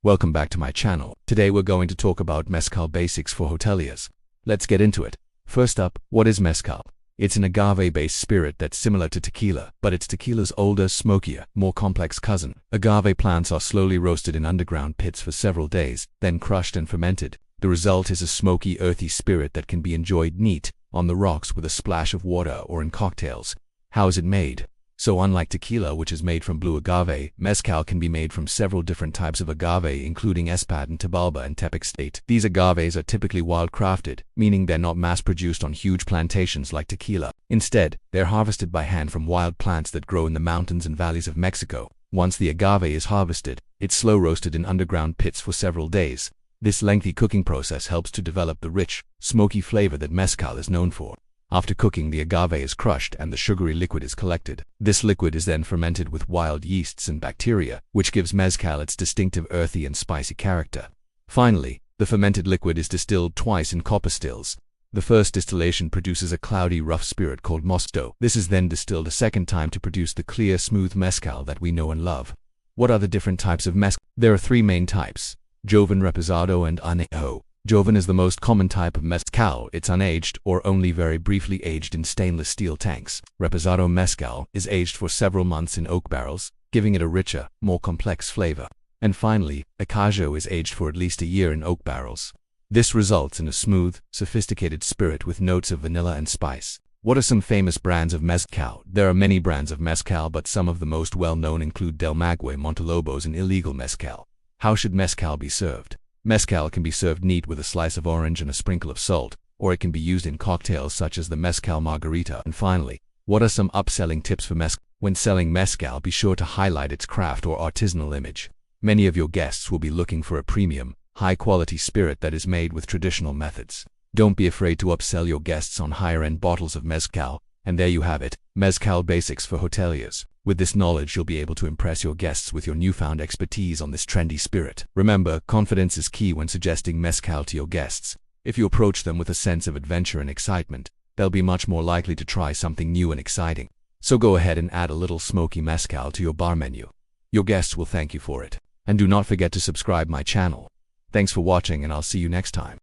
Welcome back to my channel. Today we're going to talk about Mezcal basics for hoteliers. Let's get into it. First up, what is Mezcal? It's an agave-based spirit that's similar to tequila, but it's tequila's older, smokier, more complex cousin. Agave plants are slowly roasted in underground pits for several days, then crushed and fermented. The result is a smoky, earthy spirit that can be enjoyed neat, on the rocks with a splash of water or in cocktails. How is it made? So unlike tequila, which is made from blue agave, Mezcal can be made from several different types of agave, including Espadon, Tabalba, and Tepic State. These agaves are typically wild-crafted, meaning they're not mass-produced on huge plantations like tequila. Instead, they're harvested by hand from wild plants that grow in the mountains and valleys of Mexico. Once the agave is harvested, it's slow-roasted in underground pits for several days. This lengthy cooking process helps to develop the rich, smoky flavor that Mezcal is known for. After cooking, the agave is crushed and the sugary liquid is collected. This liquid is then fermented with wild yeasts and bacteria, which gives Mezcal its distinctive earthy and spicy character. Finally, the fermented liquid is distilled twice in copper stills. The first distillation produces a cloudy, rough spirit called mosto. This is then distilled a second time to produce the clear, smooth Mezcal that we know and love. What are the different types of Mezcal? There are three main types: Joven, Reposado, and Añejo. Joven is the most common type of Mezcal. It's unaged or only very briefly aged in stainless steel tanks. Reposado Mezcal is aged for several months in oak barrels, giving it a richer, more complex flavor. And finally, Añejo is aged for at least a year in oak barrels. This results in a smooth, sophisticated spirit with notes of vanilla and spice. What are some famous brands of Mezcal? There are many brands of Mezcal, but some of the most well-known include Del Maguey, Montelobos, and Illegal Mezcal. How should Mezcal be served? Mezcal can be served neat with a slice of orange and a sprinkle of salt, or it can be used in cocktails such as the Mezcal Margarita. And finally, what are some upselling tips for Mezcal? When selling Mezcal, be sure to highlight its craft or artisanal image. Many of your guests will be looking for a premium, high-quality spirit that is made with traditional methods. Don't be afraid to upsell your guests on higher-end bottles of Mezcal. And there you have it, Mezcal basics for hoteliers. With this knowledge, you'll be able to impress your guests with your newfound expertise on this trendy spirit. Remember, confidence is key when suggesting Mezcal to your guests. If you approach them with a sense of adventure and excitement, they'll be much more likely to try something new and exciting. So go ahead and add a little smoky Mezcal to your bar menu. Your guests will thank you for it. And do not forget to subscribe my channel. Thanks for watching, and I'll see you next time.